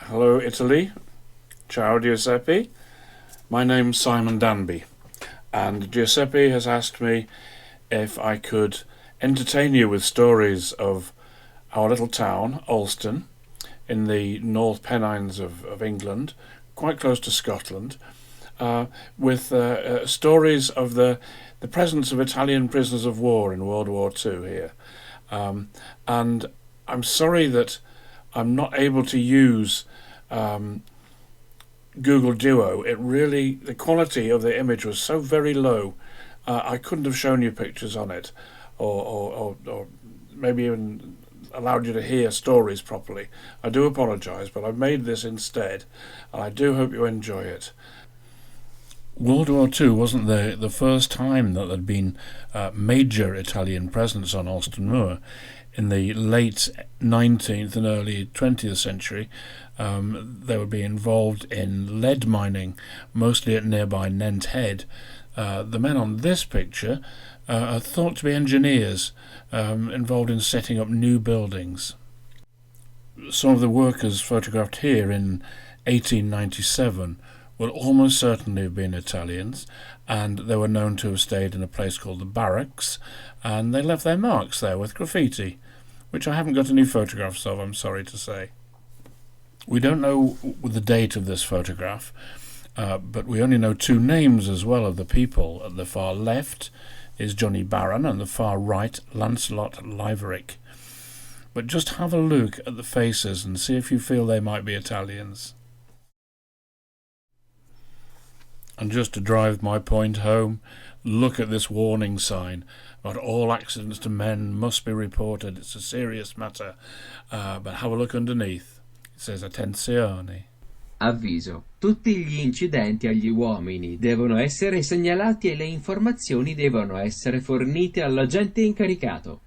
Hello, Italy. Ciao, Giuseppe. My name's Simon Danby, and Giuseppe has asked me if I could entertain you with stories of our little town, Alston, in the North Pennines of England, quite close to Scotland, with stories of the presence of Italian prisoners of war in World War II here. And I'm sorry that I'm not able to use Google Duo. The quality of the image was so very low, I couldn't have shown you pictures on it, or maybe even allowed you to hear stories properly. I do apologise, but I've made this instead, and I do hope you enjoy it. World War II wasn't the first time that there'd been major Italian presence on Alston Moor. In the late 19th and early 20th century, they would be involved in lead mining, mostly at nearby Nent Head. The men on this picture are thought to be engineers involved in setting up new buildings. Some of the workers photographed here in 1897 will almost certainly have been Italians, and they were known to have stayed in a place called the Barracks, and they left their marks there with graffiti, which I haven't got any photographs of, I'm sorry to say. We don't know the date of this photograph, but we only know two names as well of the people. At the far left is Johnny Barron, and the far right, Lancelot Liverick. But just have a look at the faces and see if you feel they might be Italians. And just to drive my point home, look at this warning sign about all accidents to men must be reported. It's a serious matter. But have a look underneath. It says attenzione. Avviso. Tutti gli incidenti agli uomini devono essere segnalati e le informazioni devono essere fornite all'agente incaricato.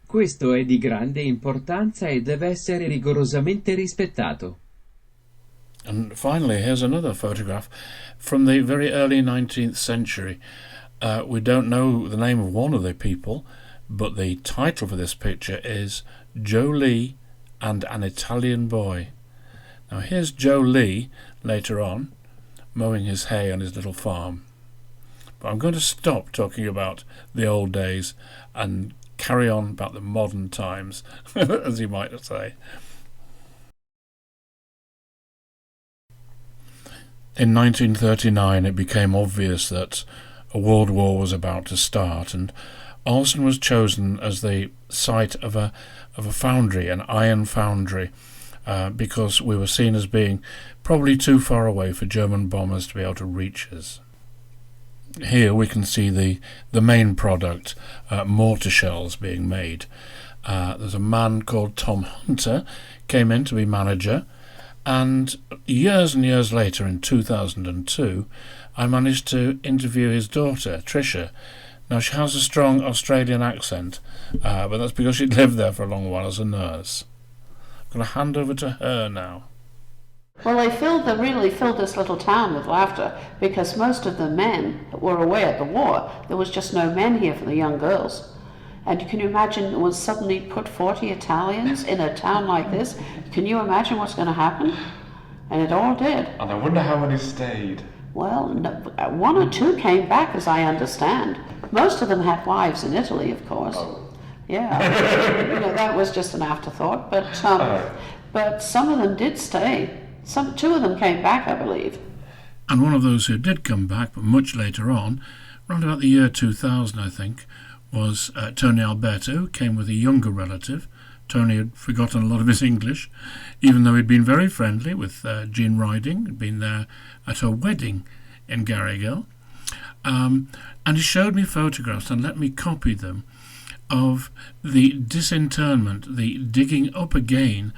Questo è di grande importanza e deve essere rigorosamente rispettato. And finally, here's another photograph from the very early 19th century. We don't know the name of one of the people, but the title for this picture is Joe Lee and an Italian Boy. Now here's Joe Lee later on, mowing his hay on his little farm. But I'm going to stop talking about the old days and carry on about the modern times, as you might say. In 1939 it became obvious that a world war was about to start, and Alston was chosen as the site of a foundry, an iron foundry, because we were seen as being probably too far away for German bombers to be able to reach us. Here we can see the main product, mortar shells, being made. There's a man called Tom Hunter came in to be manager, and years later, in 2002, I managed to interview his daughter, Tricia. Now, she has a strong Australian accent, but that's because she'd lived there for a long while as a nurse. I'm going to hand over to her now. Well, they really filled this little town with laughter, because most of the men were away at the war. There was just no men here for the young girls. And can you imagine, was suddenly put 40 Italians in a town like this? Can you imagine what's going to happen? And it all did. And I wonder how many stayed. Well, no, one or two came back, as I understand. Most of them had wives in Italy, of course. Oh. Yeah, that was just an afterthought. But some of them did stay. Two of them came back, I believe. And one of those who did come back, but much later on, around about the year 2000, I think, was Tony Alberto, who came with a younger relative. Tony had forgotten a lot of his English, even though he'd been very friendly with Jean Riding, had been there at her wedding in Garrigill. And he showed me photographs and let me copy them of the disinterment, the digging up again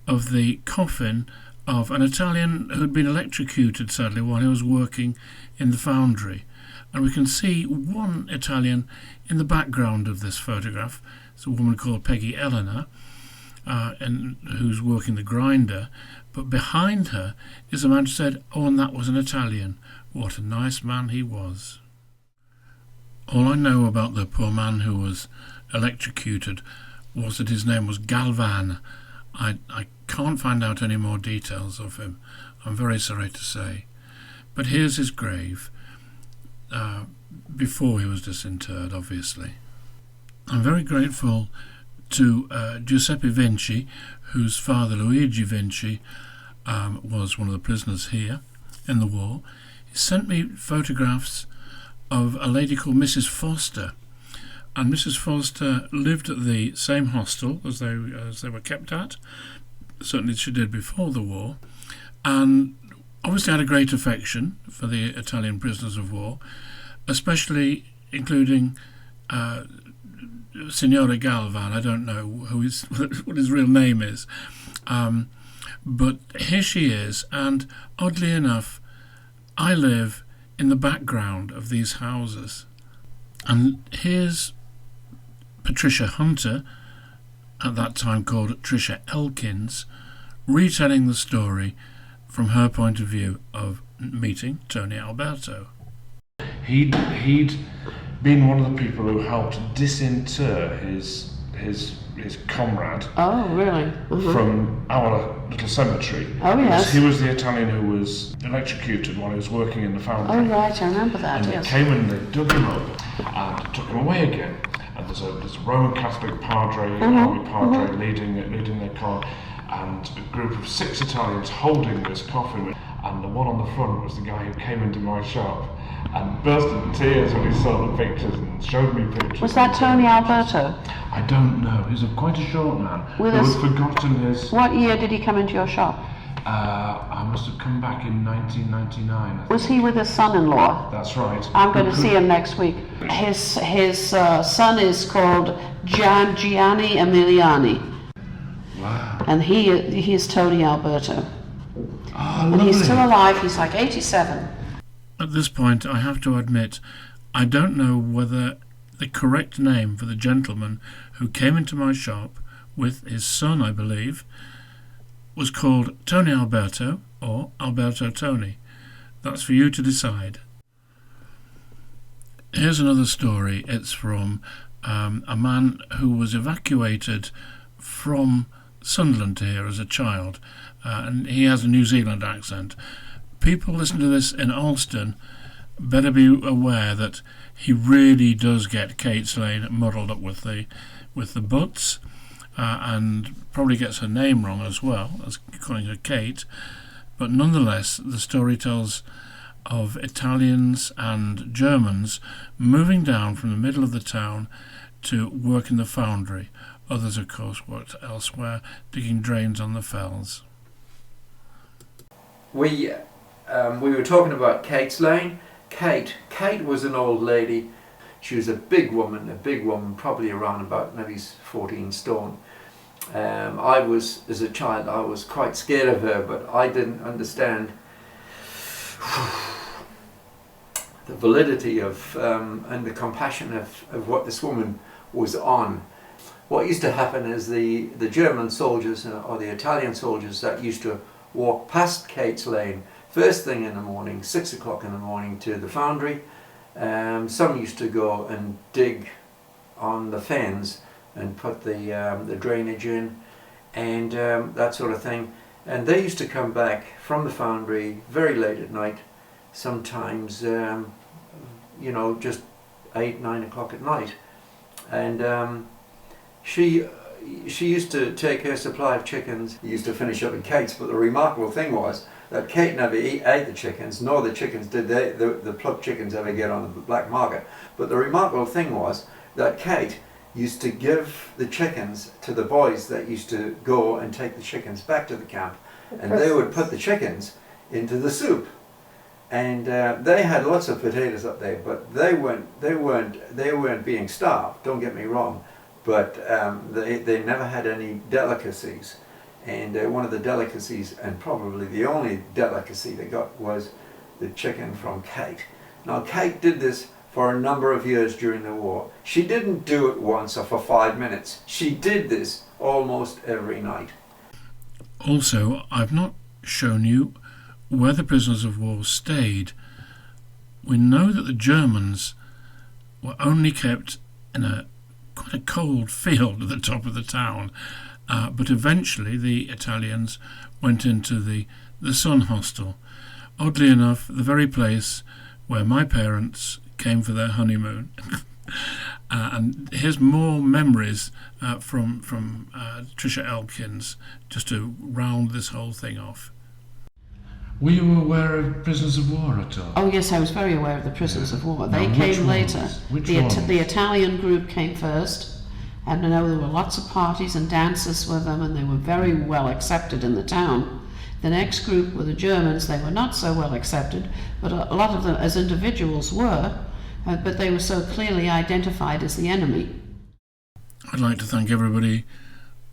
of the coffin of an Italian who'd been electrocuted, sadly, while he was working in the foundry. And we can see one Italian in the background of this photograph. It's a woman called Peggy Eleanor, who's working the grinder. But behind her is a man who said, "Oh, and that was an Italian. What a nice man he was." All I know about the poor man who was electrocuted was that his name was Galvan, I can't find out any more details of him. I'm very sorry to say. But here's his grave, before he was disinterred, obviously. I'm very grateful to Giuseppe Vinci, whose father, Luigi Vinci, was one of the prisoners here in the war. He sent me photographs of a lady called Mrs. Foster, and Mrs. Foster lived at the same hostel as they were kept at. Certainly she did before the war, and obviously had a great affection for the Italian prisoners of war, especially including Signora Galvan. I don't know what his real name is, but here she is, and oddly enough, I live in the background of these houses. And here's Patricia Hunter, at that time called Tricia Elkins, retelling the story from her point of view of meeting Tony Alberto. He'd been one of the people who helped disinter his comrade. Oh, really? From our little cemetery. Oh, yes. He was the Italian who was electrocuted while he was working in the foundry. Oh, right, I remember that, and yes. They came and they dug him up and took him away again. And there's a Roman Catholic padre, army padre, leading their car, and a group of 6 Italians holding this coffin. And the one on the front was the guy who came into my shop and burst into tears when he saw the pictures and showed me pictures. Was that Tony Alberto? I don't know. He's quite a short man who had forgotten his... What year did he come into your shop? I must have come back in 1999. Was he with his son-in-law? That's right. I'm going to see him next week. His son is called Gianni Emiliani. Wow. And he is Tony Alberto. Oh, and lovely. he's still alive. He's like 87. At this point, I have to admit, I don't know whether the correct name for the gentleman who came into my shop with his son, I believe, was called Tony Alberto or Alberto Tony. That's for you to decide. Here's another story. It's from a man who was evacuated from Sunderland to here as a child, and he has a New Zealand accent. People listen to this in Alston better be aware that he really does get Kate Slane muddled up with the butts, and probably gets her name wrong as well, as calling her Kate. But nonetheless, the story tells of Italians and Germans moving down from the middle of the town to work in the foundry. Others, of course, worked elsewhere, digging drains on the fells. We were talking about Kate Slane. Kate was an old lady. She was a big woman, probably around about maybe 14 stone. As a child, I was quite scared of her, but I didn't understand the validity of and the compassion of what this woman was on. What used to happen is the German soldiers or the Italian soldiers that used to walk past Kate Slane first thing in the morning, 6 o'clock in the morning, to the foundry. Some used to go and dig on the fens and put the drainage in and that sort of thing. And they used to come back from the foundry very late at night, sometimes just 8, 9 o'clock at night. And she used to take her supply of chickens. He used to finish up in Kate's, but the remarkable thing was that Kate never ate the chickens, nor the chickens did the plucked chickens ever get on the black market. But the remarkable thing was that Kate used to give the chickens to the boys that used to go and take the chickens back to the camp, and they would put the chickens into the soup. And they had lots of potatoes up there, but they weren't being starved. Don't get me wrong, but they never had any delicacies. And one of the delicacies, and probably the only delicacy they got, was the chicken from Kate. Now Kate did this for a number of years during the war. She didn't do it once or for 5 minutes. She did this almost every night. Also, I've not shown you where the prisoners of war stayed. We know that the Germans were only kept in quite a cold field at the top of the town, but eventually the Italians went into the Sun Hostel. Oddly enough, the very place where my parents came for their honeymoon. And here's more memories from Tricia Elkins, just to round this whole thing off. Were you aware of prisoners of war at all? Oh yes, I was very aware of the prisoners of war. They Now, came which later. ones? Which The ones? Italian group came first, and I know there were lots of parties and dances with them, and they were very well accepted in the town. The next group were the Germans. They were not so well accepted, but a lot of them as individuals were, but they were so clearly identified as the enemy. I'd like to thank everybody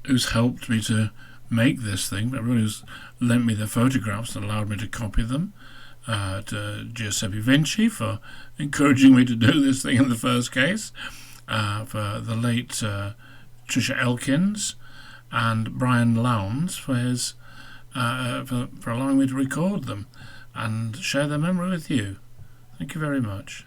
who's helped me to make this thing, everyone who's lent me their photographs and allowed me to copy them, to Giuseppe Vinci for encouraging me to do this thing in the first case, for the late Tricia Elkins, and Brian Lowndes for his for allowing me to record them and share their memory with you. Thank you very much.